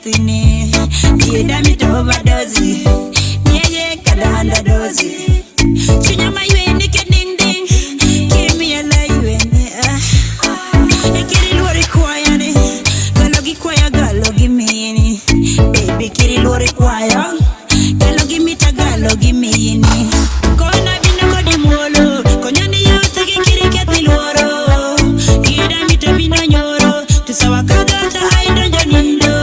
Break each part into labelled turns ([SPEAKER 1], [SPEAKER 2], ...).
[SPEAKER 1] matini. Yeda mi to overdozi. Miye kada underdozi. Chinya my way nike ding ding. Give me a life. Kiri lori kwaya ni. Galogi kwaya galogi mini. Baby kiri lori kwaya. Galogi mita galogi mini. Kona bina kodi muolo. Konyani yo tagi kiri keti loro. Kida mita bina nyoro. Tusawa kada ta aida janindo.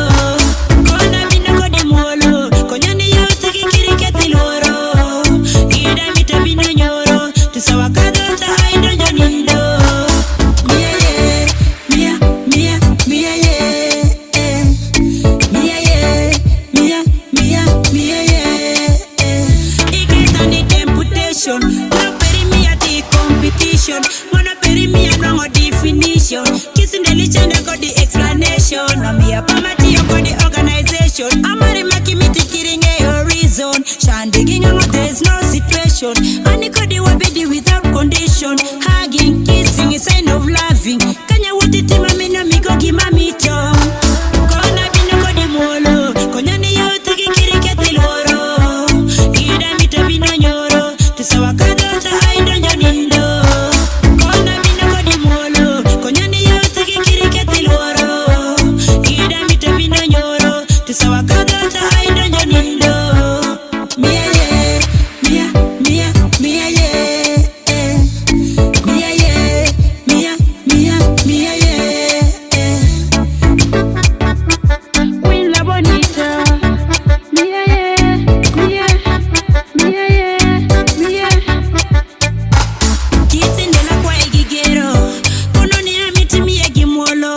[SPEAKER 1] Kona bina kodi muolo. Konyani yo tagi kiri keti loro. Kida mita bina nyoro. Tusawa kada ta aida janindo. Love peri me at the competition. Wanna peri me a no definition. Kissing the lich and I got the explanation. I'm here for my tea, I got the organization. I'm a maki me to killing a horizon. Shan digging out, there's no situation. And it could do a baby without condition. Hugging, kissing, a sign of loving. Can you want it to my mina, me go give my meat on? Kona bina go di molo. Konya ni yo tiki kiri keti loro. Kida mita bina nyoro. Tusawa kada ta aida janindo. Kona bina kodi muolo. Konyani yo tiki kiri keti loro. Kida mita bina nyoro. Tusawa kada ta aida janindo. Miya ye, miya, miya, miya ye. Miya ye, miya, miya, miya ye. Queen Labonita. Miya ye, miya, miya ye. Kissing de la kwai gigero. Kono ni amiti miye gimolo.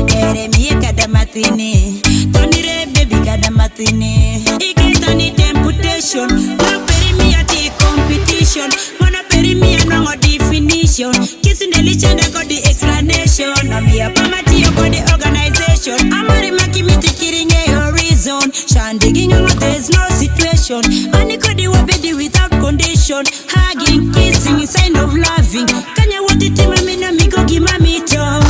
[SPEAKER 1] Ere miye kada matini. Tony re baby kada matini. Iketa ni temptation. Love peri me at the competition. Wanna peri me a no definition. Kissing the lich and I got the explanation. I'm here for my tea, I got the organization. I'm a maki me to killing a horizon. Shan digging out, there's no situation. And it could do a baby without condition. Hugging, kissing, sign of loving. Can you want it to my mina, me go give my meat on?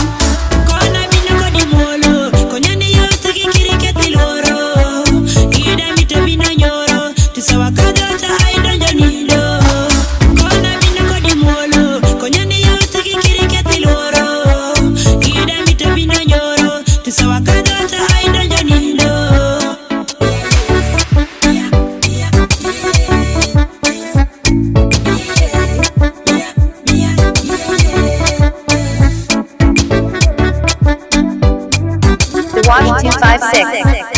[SPEAKER 1] Kona bina kodi muolo. Konyani yo tiki kiri keti loro. Kida mita bina nyoro. Tusawa kada ta aida janindo. Kona bina kodi muolo. Konyani yo tiki kiri keti loro. Kida mita bina nyoro. Tusawa kada ta aida janindo.
[SPEAKER 2] The Watch 256.